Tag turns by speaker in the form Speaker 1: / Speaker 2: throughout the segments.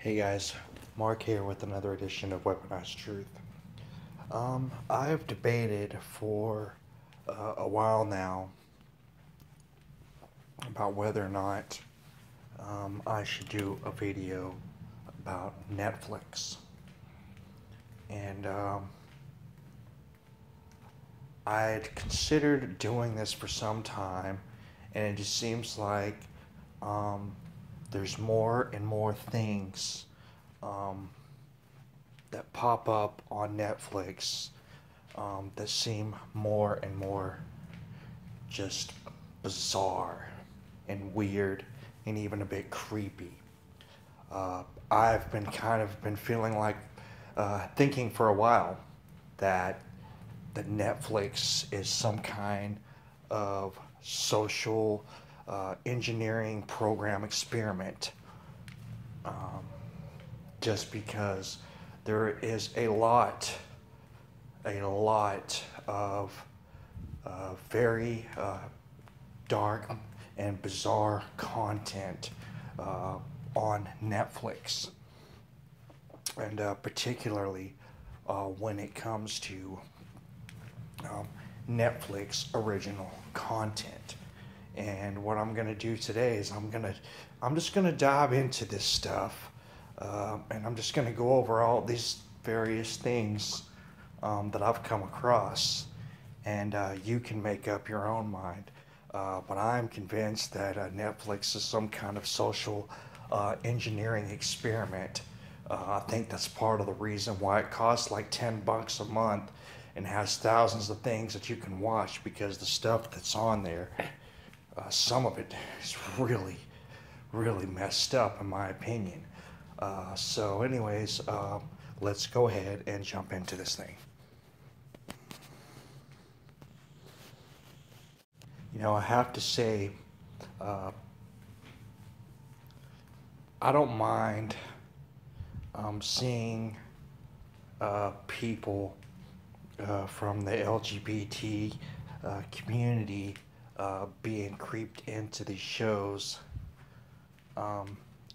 Speaker 1: Hey guys, Mark here with another edition of Weaponized Truth. I've debated for a while now about whether or not I should do a video about Netflix. And I'd considered doing this for some time, and it just seems like there's more and more things that pop up on Netflix that seem more and more just bizarre and weird and even a bit creepy. I've been feeling like thinking for a while that Netflix is some kind of social engineering program experiment, just because there is a lot of very dark and bizarre content on Netflix, and particularly when it comes to Netflix original content. And what I'm gonna do today is I'm just gonna dive into this stuff, and I'm just gonna go over all these various things that I've come across, and you can make up your own mind. But I'm convinced that Netflix is some kind of social engineering experiment. I think that's part of the reason why it costs like $10 a month and has thousands of things that you can watch, because the stuff that's on there, some of it is really, really messed up in my opinion. So anyways, let's go ahead and jump into this thing. You know, I have to say, I don't mind seeing people from the LGBT community being creeped into these shows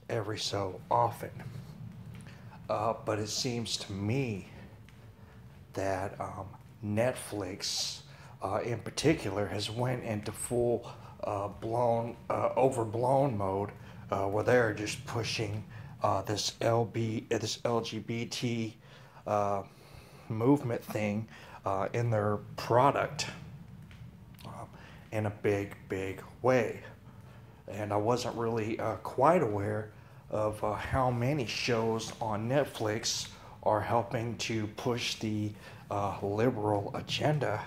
Speaker 1: every so often. But it seems to me that Netflix in particular has went into full overblown mode, where they're just pushing this LGBT movement thing in their product in a big way. And I wasn't really quite aware of how many shows on Netflix are helping to push the liberal agenda.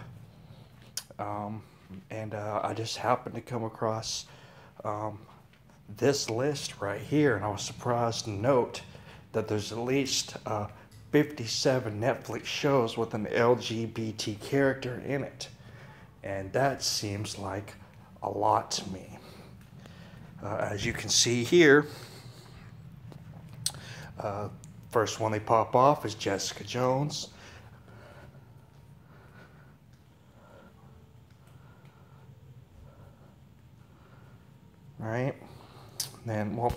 Speaker 1: And I just happened to come across this list right here, and I was surprised to note that there's at least 57 Netflix shows with an LGBT character in it. And that seems like a lot to me. As you can see here, first one they pop off is Jessica Jones. Right? And well,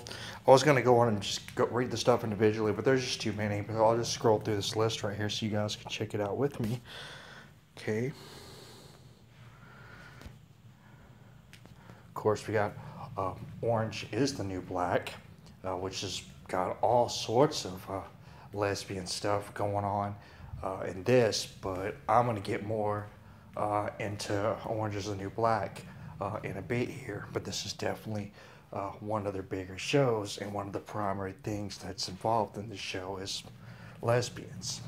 Speaker 1: I was going to go on and just read the stuff individually, but there's just too many. But I'll just scroll through this list right here so you guys can check it out with me. Okay. Of course, we got Orange is the New Black, which has got all sorts of lesbian stuff going on in this, but I'm going to get more into Orange is the New Black in a bit here. But this is definitely one of their bigger shows, and one of the primary things that's involved in the show is lesbians.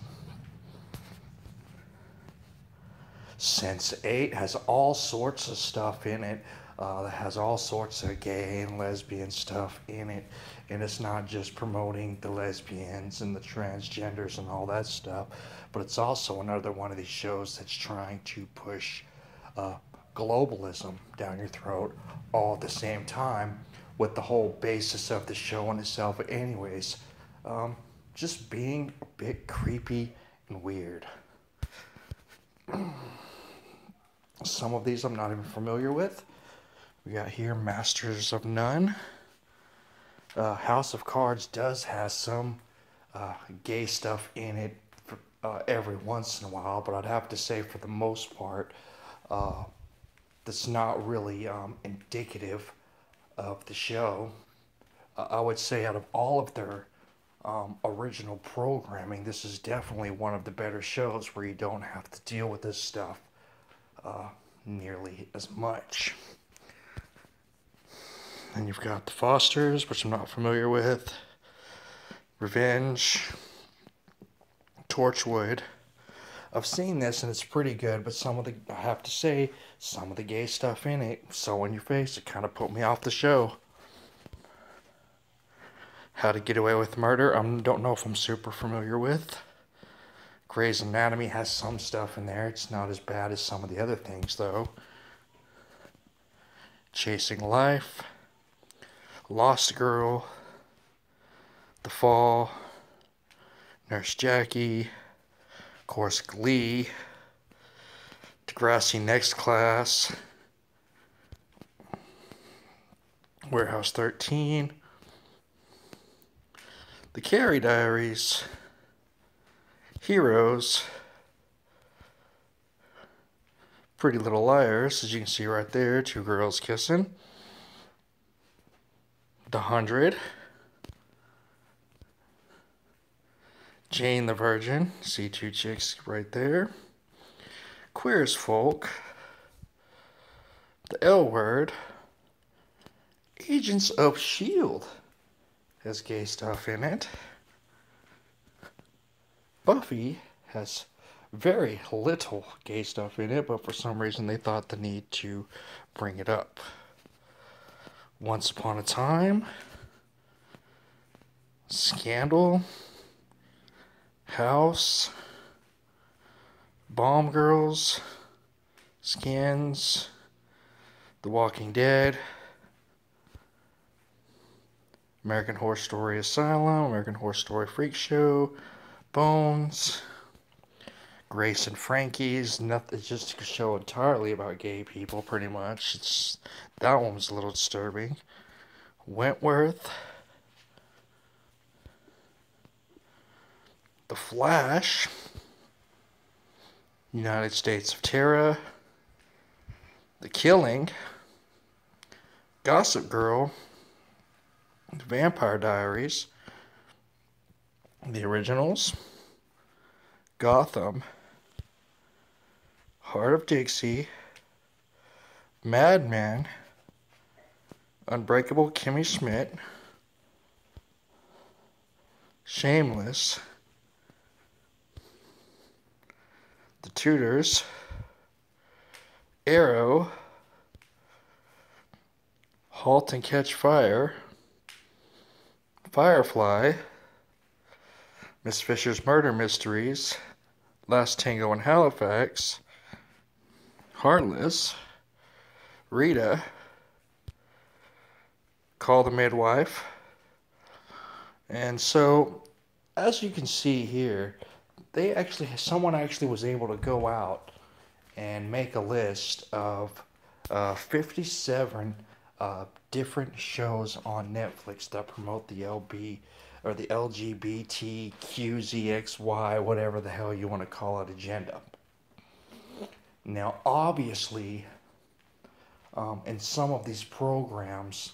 Speaker 1: Sense8 has all sorts of stuff in it. That has all sorts of gay and lesbian stuff in it, and it's not just promoting the lesbians and the transgenders and all that stuff, but it's also another one of these shows that's trying to push globalism down your throat all at the same time, with the whole basis of the show in itself anyways just being a bit creepy and weird. Some of these I'm not even familiar with. We got here Masters of None. House of Cards does have some gay stuff in it for, every once in a while, but I'd have to say for the most part, that's not really indicative of the show. I would say out of all of their original programming, this is definitely one of the better shows where you don't have to deal with this stuff nearly as much. And you've got The Fosters, which I'm not familiar with, Revenge, Torchwood. I've seen this and it's pretty good, but I have to say, some of the gay stuff in it, so in your face, it kind of put me off the show. How to Get Away with Murder, I don't know if I'm super familiar with. Grey's Anatomy has some stuff in there. It's not as bad as some of the other things, though. Chasing Life, Lost Girl, The Fall, Nurse Jackie, of course Glee, Degrassi Next Class, Warehouse 13, The Carrie Diaries, Heroes, Pretty Little Liars, as you can see right there, two girls kissing, The 100, Jane the Virgin, see two chicks right there, Queer as Folk, The L Word, Agents of S.H.I.E.L.D. has gay stuff in it. Buffy has very little gay stuff in it, but for some reason they thought the need to bring it up. Once Upon a Time, Scandal, House, Bomb Girls, Skins, The Walking Dead, American Horror Story Asylum, American Horror Story Freak Show, Bones, Grace and Frankie's. Nothing, it's just a show entirely about gay people, pretty much. That one was a little disturbing. Wentworth, The Flash, United States of Terror, The Killing, Gossip Girl, The Vampire Diaries, The Originals, Gotham, Heart of Dixie, Mad Men, Unbreakable Kimmy Schmidt, Shameless, The Tudors, Arrow, Halt and Catch Fire, Firefly, Miss Fisher's Murder Mysteries, Last Tango in Halifax, Heartless, Rita, Call the Midwife. And so, as you can see here, someone actually was able to go out and make a list of 57 different shows on Netflix that promote the LGBTQZXY, whatever the hell you want to call it, agenda. Now, obviously, in some of these programs,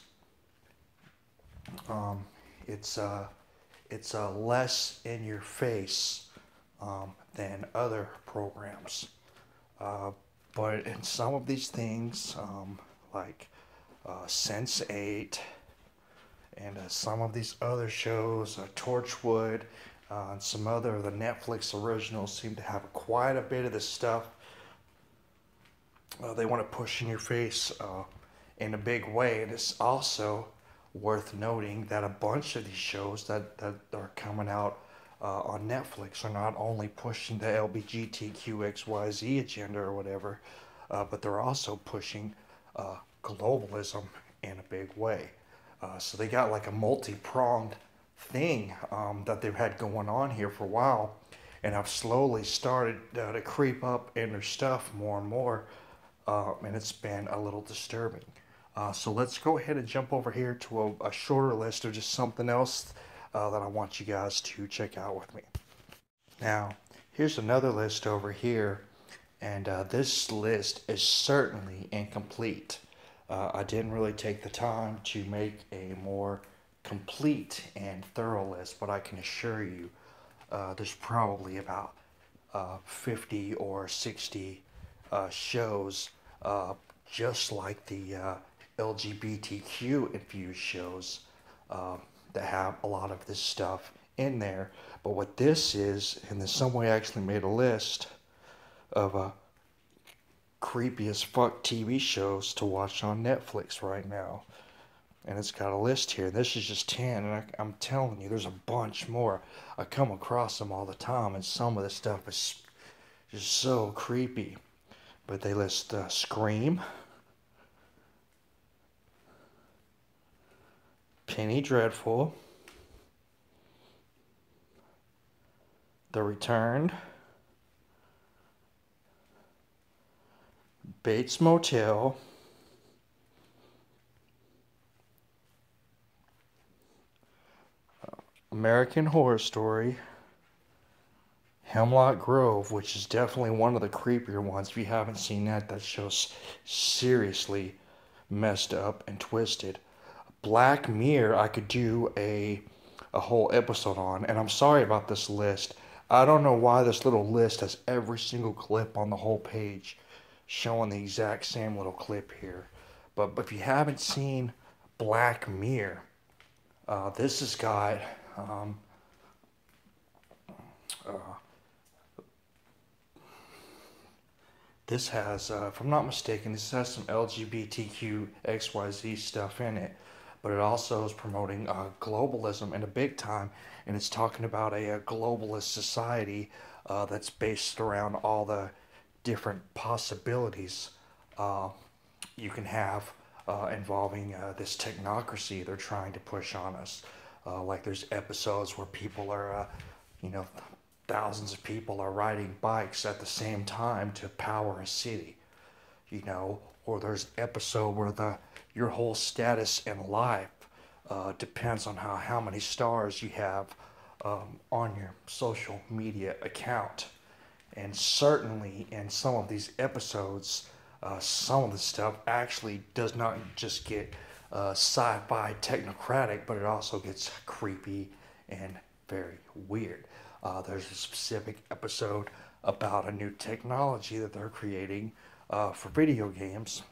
Speaker 1: it's less in your face than other programs. But in some of these things, like Sense8 and some of these other shows, Torchwood, and some other of the Netflix originals seem to have quite a bit of this stuff. They want to push in your face in a big way. And it's also worth noting that a bunch of these shows that are coming out on Netflix are not only pushing the LGBTQXYZ agenda or whatever, but they're also pushing globalism in a big way. So they got like a multi-pronged thing that they've had going on here for a while, and I've slowly started to creep up in their stuff more and more, and it's been a little disturbing. So let's go ahead and jump over here to a shorter list of just something else that I want you guys to check out with me. Now, here's another list over here, and this list is certainly incomplete. I didn't really take the time to make a more complete and thorough list, but I can assure you there's probably about 50 or 60 shows just like the LGBTQ infused shows that have a lot of this stuff in there. But what this is, and in some way I actually made a list of creepy as fuck TV shows to watch on Netflix right now. And it's got a list here. This is just 10, and I'm telling you, there's a bunch more. I come across them all the time, and some of the stuff is just so creepy. But they list Scream, Penny Dreadful, The Returned, Bates Motel, American Horror Story, Hemlock Grove, which is definitely one of the creepier ones. If you haven't seen that, that show's seriously messed up and twisted. Black Mirror, I could do a whole episode on, and I'm sorry about this list. I don't know why this little list has every single clip on the whole page showing the exact same little clip here. But if you haven't seen Black Mirror, this has got this has, if I'm not mistaken, this has some LGBTQ XYZ stuff in it, but it also is promoting globalism in a big time, and it's talking about a globalist society that's based around all the different possibilities you can have involving this technocracy they're trying to push on us. Like there's episodes where people are, you know, thousands of people are riding bikes at the same time to power a city, you know, or there's episode where your whole status in life depends on how many stars you have on your social media account. And certainly in some of these episodes, some of the stuff actually does not just get sci-fi technocratic, but it also gets creepy and very weird. There's a specific episode about a new technology that they're creating for video games,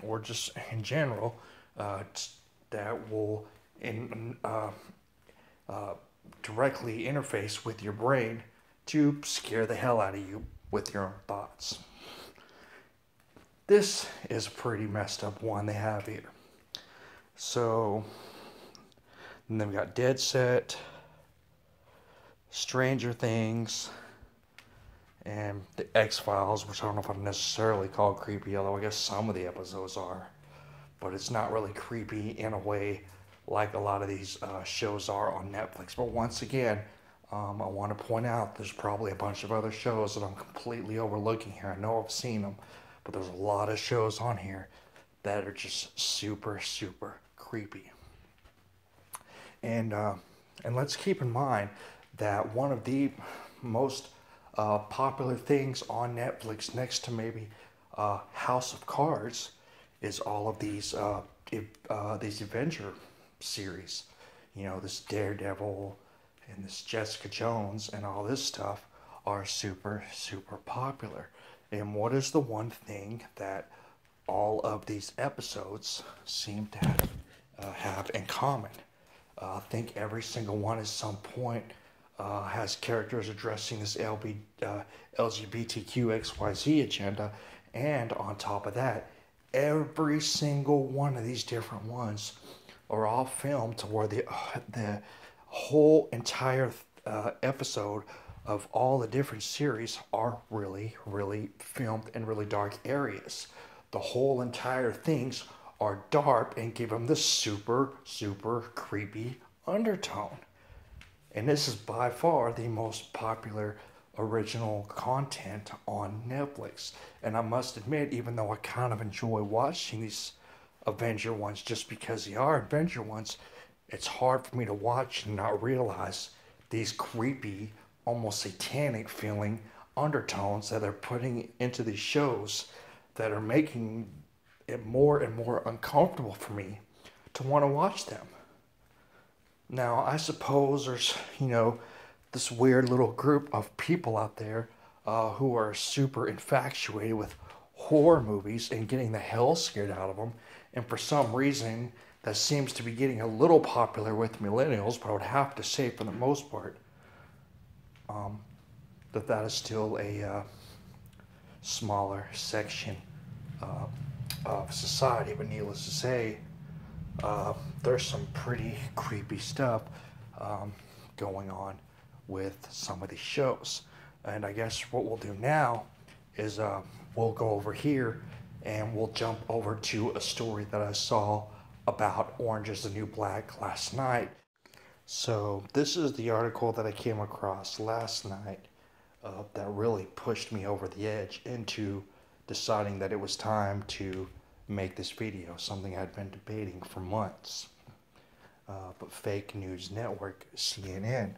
Speaker 1: or just in general, that will directly interface with your brain to scare the hell out of you with your own thoughts. This is a pretty messed up one they have here. So, and then we got Dead Set, Stranger Things, and the X-Files, which I don't know if I'm necessarily called creepy, although I guess some of the episodes are. But it's not really creepy in a way like a lot of these shows are on Netflix. But once again, I want to point out there's probably a bunch of other shows that I'm completely overlooking here. I know I've seen them, but there's a lot of shows on here that are just super, super creepy. And let's keep in mind that one of the most popular things on Netflix, next to maybe House of Cards, is all of these Avenger series. You know, this Daredevil and this Jessica Jones and all this stuff are super, super popular. And what is the one thing that all of these episodes seem to have in common? I think every single one at some point has characters addressing this LGBTQ XYZ agenda, and on top of that, every single one of these different ones are all filmed to where the whole entire episode of all the different series are really, really filmed in really dark areas. The whole entire things are dark and give them this super, super creepy undertone. And this is by far the most popular original content on Netflix. And I must admit, even though I kind of enjoy watching these Avenger ones just because they are Avenger ones. It's hard for me to watch and not realize these creepy, almost satanic feeling undertones that they're putting into these shows that are making it more and more uncomfortable for me to want to watch them. Now, I suppose there's, this weird little group of people out there who are super infatuated with horror movies and getting the hell scared out of them. And for some reason, that seems to be getting a little popular with millennials, but I would have to say, for the most part, that is still a smaller section of society. But needless to say, there's some pretty creepy stuff going on with some of these shows. And I guess what we'll do now is we'll go over here and we'll jump over to a story that I saw about Orange is the New Black last night. So this is the article that I came across last night that really pushed me over the edge into deciding that it was time to make this video, something I'd been debating for months. But fake news network CNN,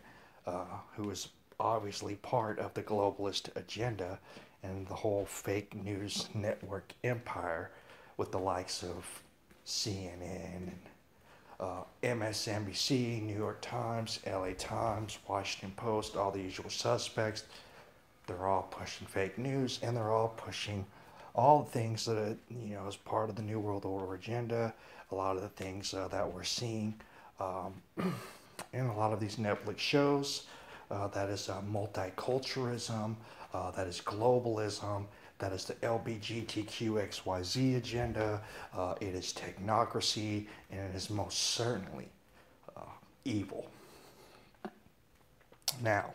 Speaker 1: who is obviously part of the globalist agenda and the whole fake news network empire with the likes of CNN and MSNBC, New York Times, LA Times, Washington Post, all the usual suspects. They're all pushing fake news, and they're all pushing all the things that, as part of the New World Order agenda, a lot of the things that we're seeing in a lot of these Netflix shows. That is multiculturalism, that is globalism, that is the LGBTQXYZ agenda, it is technocracy, and it is most certainly evil. Now,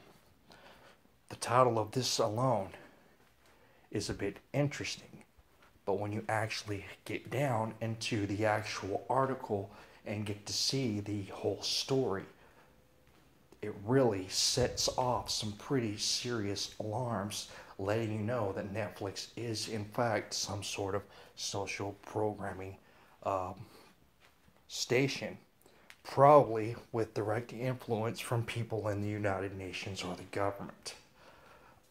Speaker 1: the title of this alone is a bit interesting, but when you actually get down into the actual article and get to see the whole story, it really sets off some pretty serious alarms, letting you know that Netflix is in fact some sort of social programming station, probably with direct influence from people in the United Nations or the government.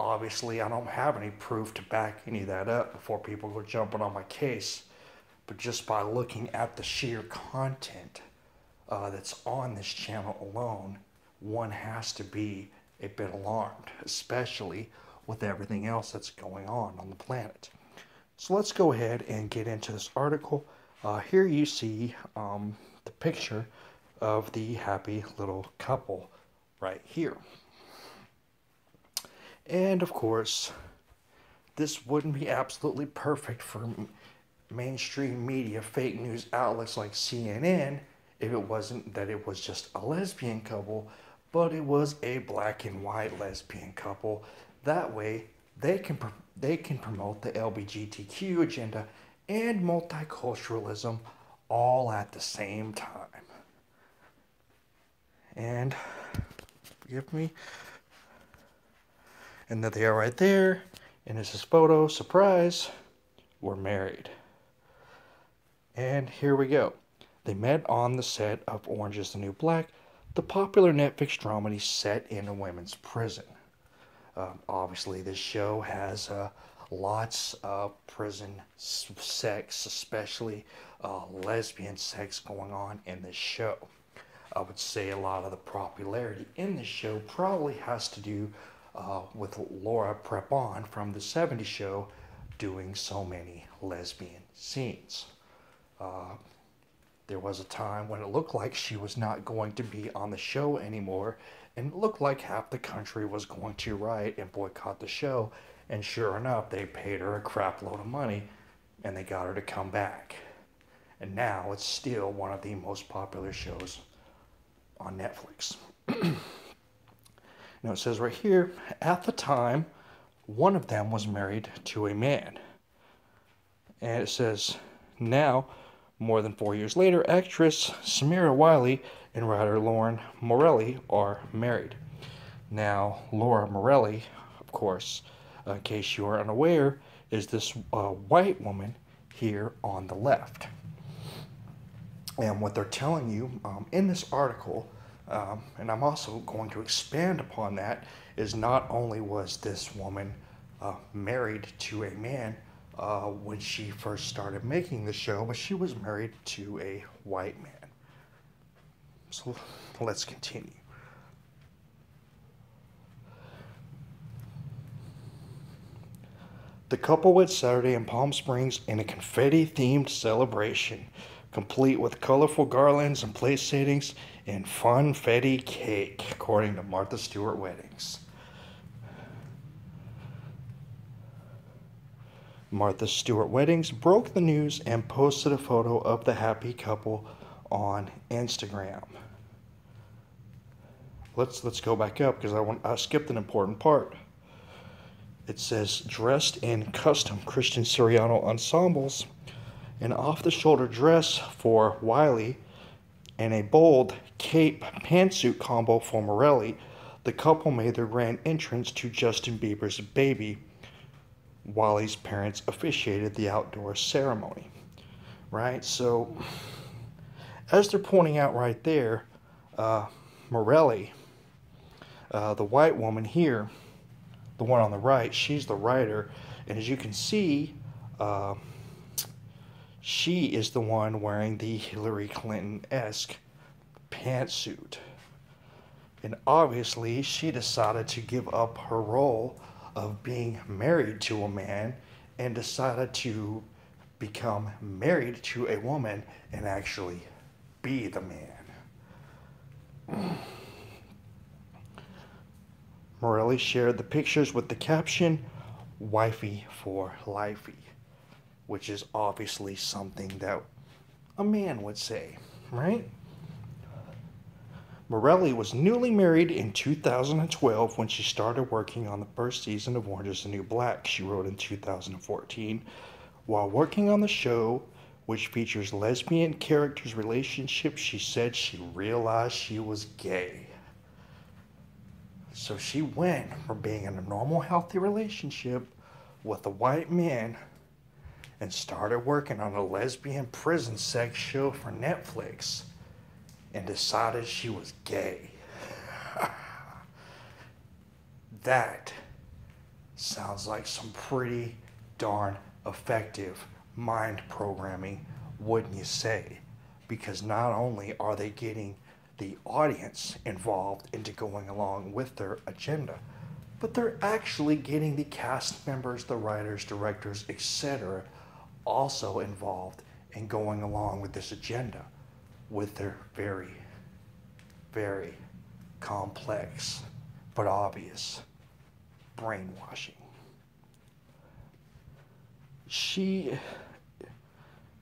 Speaker 1: Obviously, I don't have any proof to back any of that up before people go jumping on my case, but just by looking at the sheer content that's on this channel alone, one has to be a bit alarmed, especially with everything else that's going on the planet. So let's go ahead and get into this article. Here you see the picture of the happy little couple right here. And of course, this wouldn't be absolutely perfect for mainstream media fake news outlets like CNN if it wasn't that it was just a lesbian couple, but it was a black and white lesbian couple. That way, they can promote the LGBTQ agenda and multiculturalism all at the same time. And forgive me. And there they are right there. And this is photo. Surprise. We're married. And here we go. They met on the set of Orange is the New Black, the popular Netflix dramedy set in a women's prison. Obviously, this show has lots of prison sex, especially lesbian sex going on in this show. I would say a lot of the popularity in this show probably has to do with Laura Prepon from the 70s show doing so many lesbian scenes. There was a time when it looked like she was not going to be on the show anymore, and it looked like half the country was going to riot and boycott the show, and sure enough, they paid her a crap load of money, and they got her to come back. And now it's still one of the most popular shows on Netflix. Now it says right here, at the time, one of them was married to a man. And it says, now, more than 4 years later, actress Samira Wiley and writer Lauren Morelli are married. Now, Laura Morelli, of course, in case you are unaware, is this white woman here on the left. And what they're telling you in this article, and I'm also going to expand upon that, is not only was this woman married to a man when she first started making the show, but she was married to a white man. So let's continue. The couple went Saturday in Palm Springs in a confetti-themed celebration, complete with colorful garlands and place settings and funfetti cake, according to Martha Stewart Weddings. Martha Stewart Weddings broke the news and posted a photo of the happy couple on Instagram. Let's go back up because I skipped an important part. It says, dressed in custom Christian Siriano ensembles, an off-the-shoulder dress for Wiley, and a bold cape pantsuit combo for Morelli, the couple made their grand entrance to Justin Bieber's Baby. Wiley's parents officiated the outdoor ceremony. Right? So, as they're pointing out right there, Morelli, the white woman here, the one on the right, she's the writer, and as you can see, she is the one wearing the Hillary Clinton-esque pantsuit. And obviously, she decided to give up her role of being married to a man and decided to become married to a woman and actually be the man. Morelli shared the pictures with the caption, "Wifey for lifey," which is obviously something that a man would say, right? Morelli was newly married in 2012 when she started working on the first season of Orange is the New Black, she wrote in 2014. While working on the show, which features lesbian characters' relationships, she said she realized she was gay. So she went from being in a normal, healthy relationship with a white man and started working on a lesbian prison sex show for Netflix and decided she was gay. That sounds like some pretty darn effective mind programming, wouldn't you say? Because not only are they getting the audience involved into going along with their agenda, but they're actually getting the cast members, the writers, directors, etc. also involved in going along with this agenda with their very, very complex but obvious brainwashing. She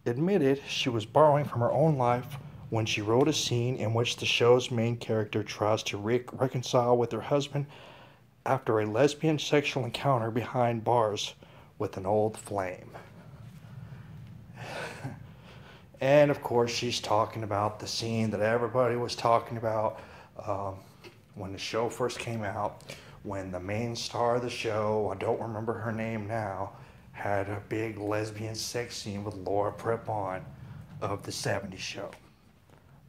Speaker 1: admitted she was borrowing from her own life when she wrote a scene in which the show's main character tries to reconcile with her husband after a lesbian sexual encounter behind bars with an old flame. And of course, she's talking about the scene that everybody was talking about when the show first came out, when the main star of the show, I don't remember her name now, had a big lesbian sex scene with Laura Prepon of the 70s show.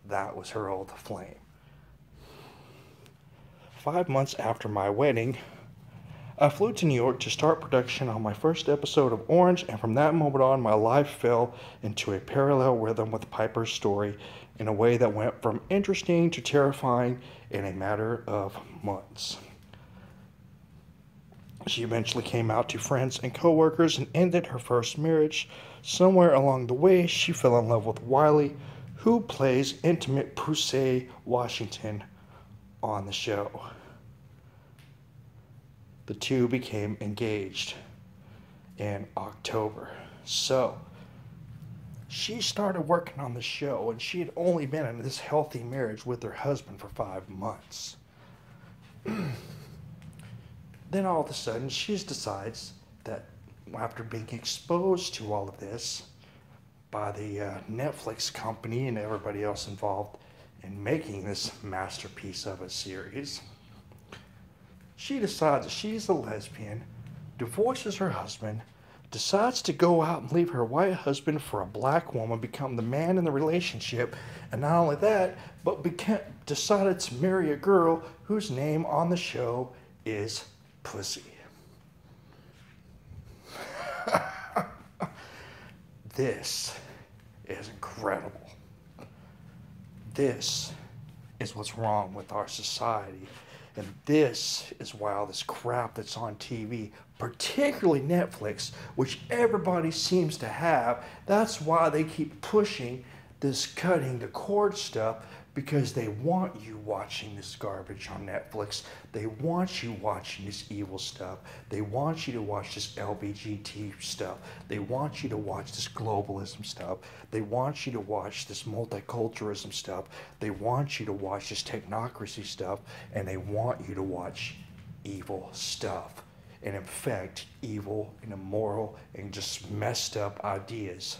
Speaker 1: That was her old flame. 5 months after my wedding, I flew to New York to start production on my first episode of Orange, and from that moment on, my life fell into a parallel rhythm with Piper's story in a way that went from interesting to terrifying in a matter of months. She eventually came out to friends and coworkers and ended her first marriage. Somewhere along the way, she fell in love with Wiley, who plays intimate Pusey Washington on the show. The two became engaged in October. So, she started working on the show, and she had only been in this healthy marriage with her husband for 5 months. Then all of a sudden, she decides that after being exposed to all of this by the Netflix company and everybody else involved in making this masterpiece of a series, she decides that she's a lesbian, divorces her husband, decides to go out and leave her white husband for a black woman, become the man in the relationship, and not only that, but decided to marry a girl whose name on the show is Pussy. This is incredible. This is what's wrong with our society. And this is why all this crap that's on TV, particularly Netflix, which everybody seems to have, that's why they keep pushing this cutting the cord stuff, because they want you watching this garbage on Netflix. They want you watching this evil stuff. They want you to watch this LBGT stuff. They want you to watch this globalism stuff. They want you to watch this multiculturalism stuff. They want you to watch this technocracy stuff. And they want you to watch evil stuff and infect evil and immoral and just messed up ideas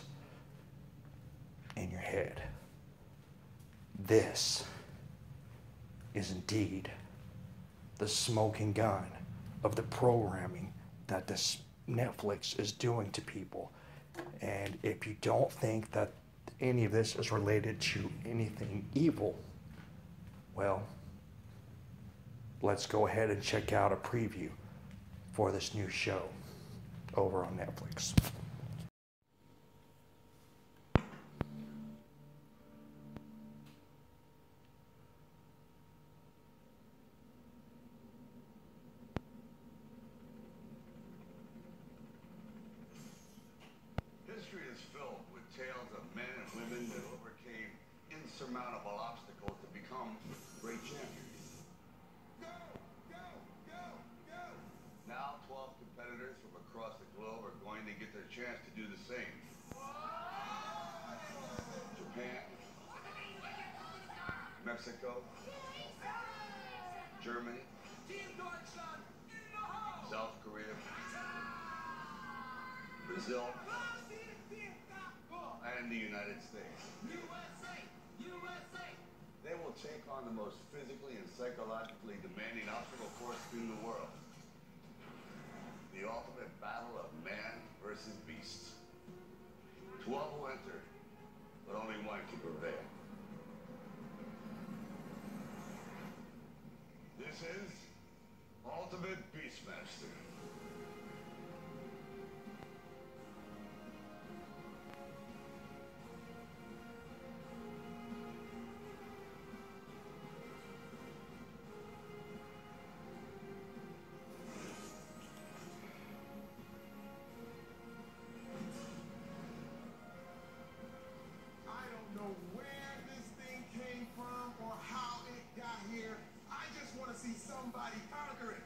Speaker 1: in your head. This is indeed the smoking gun of the programming that this Netflix is doing to people. And if you don't think that any of this is related to anything evil, well, let's go ahead and check out a preview for this new show over on Netflix.
Speaker 2: History is filled with tales of men and women that overcame insurmountable obstacles to become great champions. Go! Go! Go! Go! Now 12 competitors from across the globe are going to get their chance to do the same. Japan, Mexico, Germany, South Korea, Brazil, and the United States. They will take on the most physically and psychologically demanding obstacle course in the world. The ultimate battle of man versus beast. 12 will enter, but only one can prevail. This is Ultimate Beastmaster.
Speaker 3: Where this thing came from or how it got here. I just want to see somebody conquer it.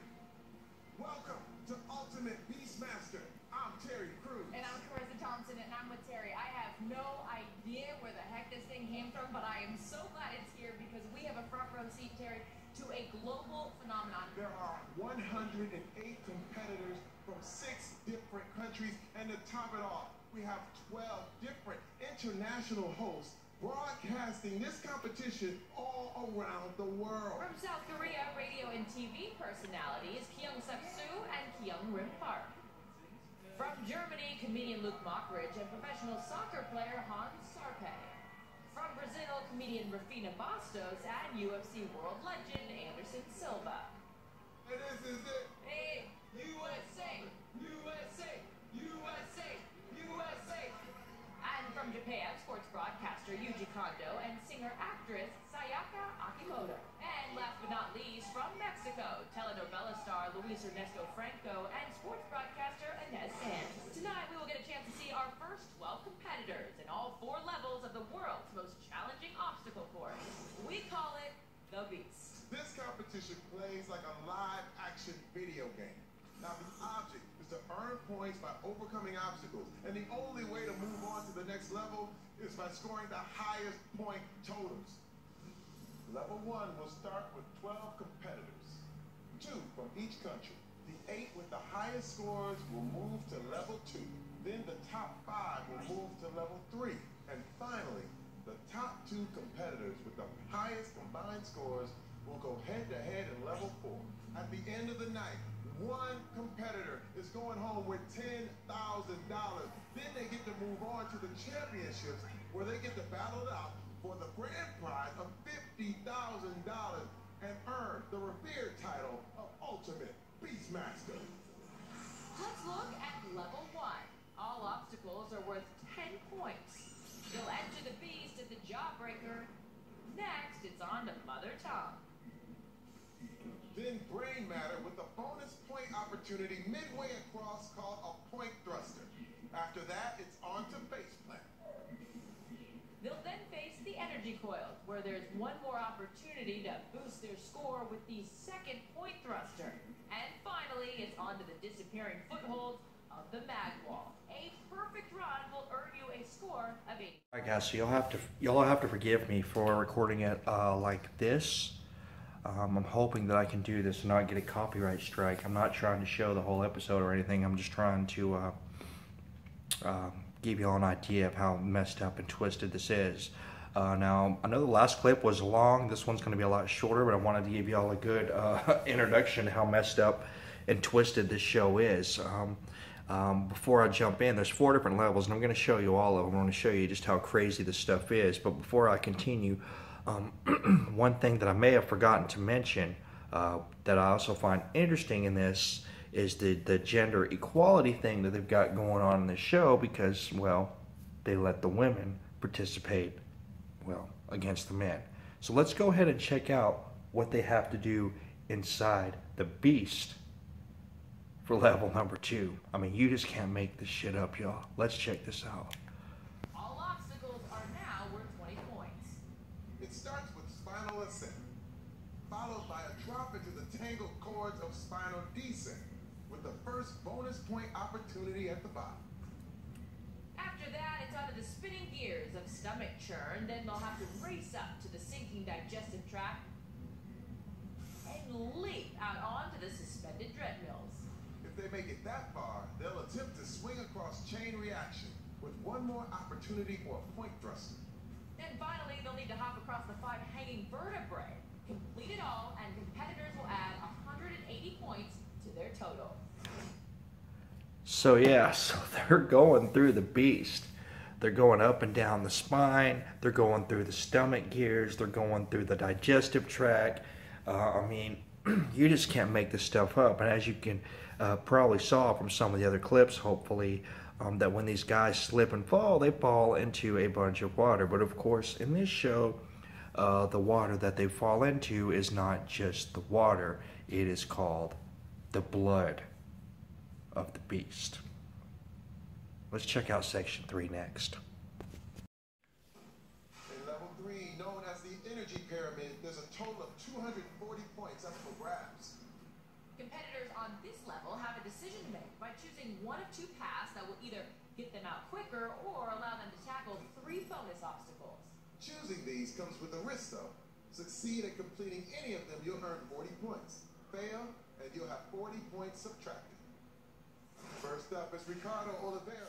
Speaker 3: Welcome to Ultimate Beastmaster. I'm Terry Crews.
Speaker 4: And I'm Carissa Thompson, and I'm with Terry. I have no idea where the heck this thing came from, but I am so glad it's here because we have a front row seat, Terry, to a global phenomenon.
Speaker 3: There are 108 competitors from 6 different countries, and to top it off, we have 12 different international hosts broadcasting this competition all around the world.
Speaker 4: From South Korea, radio and TV personalities Kyung Suk-soo and Kyung Rim Park. From Germany, comedian Luke Mockridge and professional soccer player Hans Sarpe. From Brazil, comedian Rafina Bastos and UFC world legend Anderson Silva.
Speaker 3: And this is it.
Speaker 4: Hey, USA! USA! USA! USA! And from Japan, sports broadcaster Yuji Kondo and singer-actress Sayaka Akimoto. And last but not least, from Mexico, telenovela star Luis Ernesto Franco and sports broadcaster Inez Sanz. Tonight, we will get a chance to see our first 12 competitors in all 4 levels of the world's most challenging obstacle course. We call it The Beast.
Speaker 3: This competition plays like a live-action video game. Now, the object is to earn points by overcoming obstacles, and the only way to move on to the next level is by scoring the highest point totals. Level 1 will start with 12 competitors, 2 from each country. The 8 with the highest scores will move to level 2. Then the top 5 will move to level 3. And finally, the top 2 competitors with the highest combined scores will go head-to-head in level 4. At the end of the night, one competitor is going home with $10,000. Then they get to move on to the championships where they get to battle it out for the grand prize of $50,000 and earn the revered title of Ultimate Beastmaster.
Speaker 4: Let's look at level 1. All obstacles are worth 10 points. You'll enter the beast at the Jawbreaker. Next, it's on to Mother Tongue.
Speaker 3: Then brain matter with a bonus point opportunity midway across called a point thruster. After that, it's on to face plant.
Speaker 4: They'll then face the energy coils, where there's one more opportunity to boost their score with the second point thruster. And finally, it's on to the disappearing footholds of the mag wall. A perfect run will earn you a score of 80.
Speaker 1: Alright guys, so y'all have to forgive me for recording it like this. I'm hoping that I can do this and not get a copyright strike. I'm not trying to show the whole episode or anything. I'm just trying to give you all an idea of how messed up and twisted this is. Now, I know the last clip was long. This one's going to be a lot shorter, but I wanted to give you all a good introduction to how messed up and twisted this show is. Before I jump in, there's 4 different levels, and I'm going to show you all of them. I'm going to show you just how crazy this stuff is. But before I continue, one thing that I may have forgotten to mention that I also find interesting in this is the gender equality thing that they've got going on in the show, because, well, they let the women participate, well, against the men. So let's go ahead and check out what they have to do inside the beast for level number 2. I mean, you just can't make this shit up, y'all. Let's check this out.
Speaker 4: All obstacles are now worth 20 points.
Speaker 3: It starts with spinal ascent, followed by a drop into the tangled cords of spinal descent, with the first bonus point opportunity at the bottom.
Speaker 4: After that, it's onto the spinning gears of stomach churn. Then they'll have to race up to the sinking digestive tract and leap out onto the suspended treadmills.
Speaker 3: If they make it that far, they'll attempt to swing across chain reaction with one more opportunity for a point thruster.
Speaker 4: And finally, they'll need to hop across the 5 hanging vertebrae. Complete it all, and competitors will add 180 points to their total.
Speaker 1: So yeah, so they're going through the beast. They're going up and down the spine. They're going through the stomach gears. They're going through the digestive tract. I mean, you just can't make this stuff up. And as you can probably saw from some of the other clips, hopefully, that when these guys slip and fall, they fall into a bunch of water. But of course, in this show, the water that they fall into is not just the water. It is called the blood of the beast. Let's check out section 3 next.
Speaker 3: In level 3, known as the energy pyramid, there's a total of 240 points up for grabs.
Speaker 4: Competitors on this level have a decision to make by choosing one of 2 paths that will either get them out quicker or allow them to tackle 3 bonus obstacles.
Speaker 3: Choosing these comes with a risk, though. Succeed at completing any of them, you'll earn 40 points. Fail, and you'll have 40 points subtracted. First up is Ricardo Oliveira.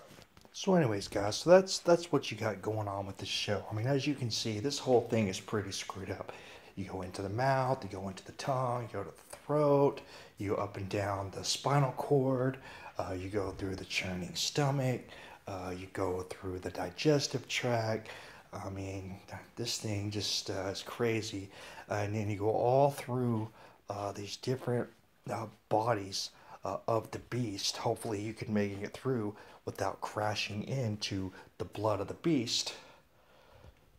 Speaker 1: So anyways, guys, so that's what you got going on with this show. I mean, as you can see, this whole thing is pretty screwed up. You go into the mouth, you go into the tongue, you go to the throat, you go up and down the spinal cord, you go through the churning stomach, you go through the digestive tract. I mean, this thing just is crazy. And then you go all through these different bodies of the beast. Hopefully you can make it through without crashing into the blood of the beast.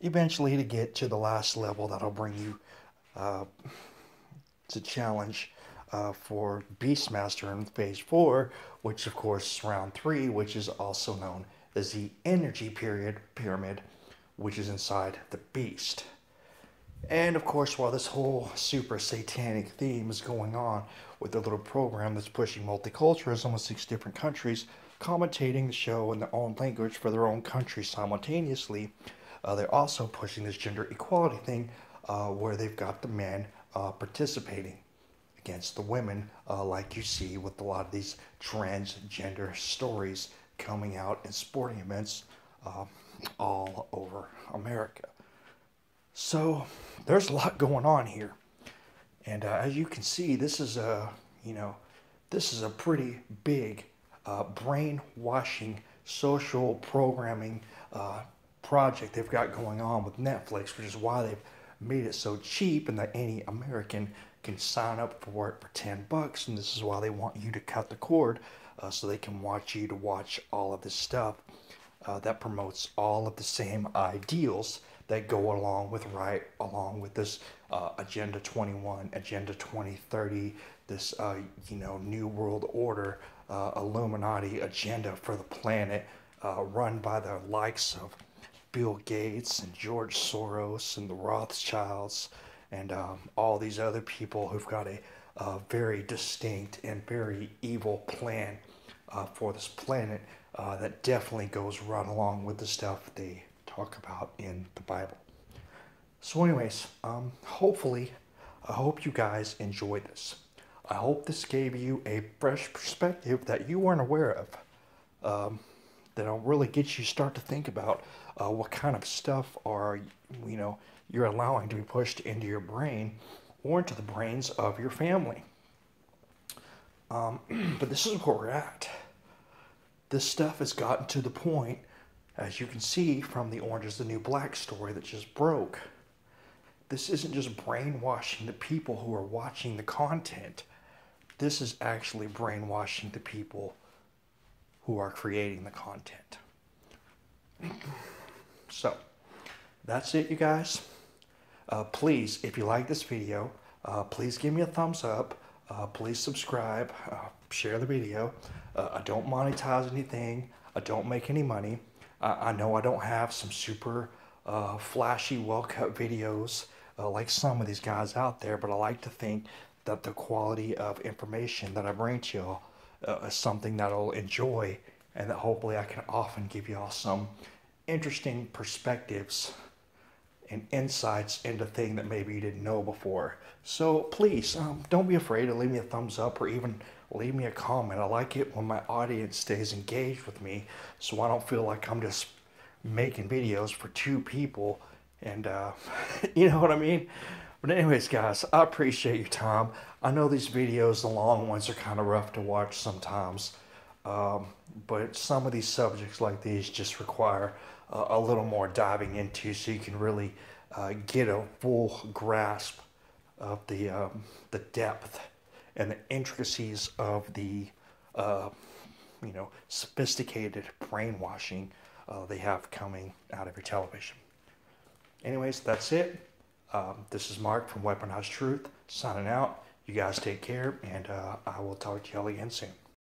Speaker 1: Eventually to get to the last level that'll bring you to challenge for Beastmaster in Phase 4, which of course is round 3, which is also known as the energy pyramid, which is inside the beast. And of course, while this whole super satanic theme is going on with their little program that's pushing multiculturalism with 6 different countries, commentating the show in their own language for their own country simultaneously, they're also pushing this gender equality thing where they've got the men participating against the women, like you see with a lot of these transgender stories coming out in sporting events all over America. So there's a lot going on here, and as you can see, this is this is a pretty big brainwashing social programming project they've got going on with Netflix, which is why they've made it so cheap and that any American can sign up for it for $10. And this is why they want you to cut the cord so they can watch you to watch all of this stuff that promotes all of the same ideals that go along with this Agenda 21, Agenda 2030, this New World Order, Illuminati agenda for the planet, run by the likes of Bill Gates and George Soros and the Rothschilds and all these other people who've got a very distinct and very evil plan for this planet that definitely goes right along with the stuff they talk about in the Bible. So anyways, hopefully, I hope you guys enjoyed this. I hope this gave you a fresh perspective that you weren't aware of. That'll really get you start to think about what kind of stuff you're allowing to be pushed into your brain or into the brains of your family. But this is where we're at. This stuff has gotten to the point, as you can see from the Orange is the New Black story that just broke. This isn't just brainwashing the people who are watching the content. This is actually brainwashing the people who are creating the content. So, that's it, you guys. Please, if you like this video, please give me a thumbs up. Please subscribe. Share the video. I don't monetize anything. I don't make any money. I know I don't have some super flashy, well-cut videos like some of these guys out there, but I like to think that the quality of information that I bring to y'all is something that I'll enjoy, and that hopefully I can often give y'all some interesting perspectives and insights into things that maybe you didn't know before. So please, don't be afraid to leave me a thumbs up or even leave me a comment. I like it when my audience stays engaged with me, so I don't feel like I'm just making videos for two people and you know what I mean? But anyways, guys, I appreciate your time. I know these videos, the long ones, are kind of rough to watch sometimes. But some of these subjects like these just require a little more diving into, so you can really get a full grasp of the depth and the intricacies of the sophisticated brainwashing they have coming out of your television. Anyways, that's it. This is Mark from Weaponized Truth signing out. You guys take care, and I will talk to y'all again soon.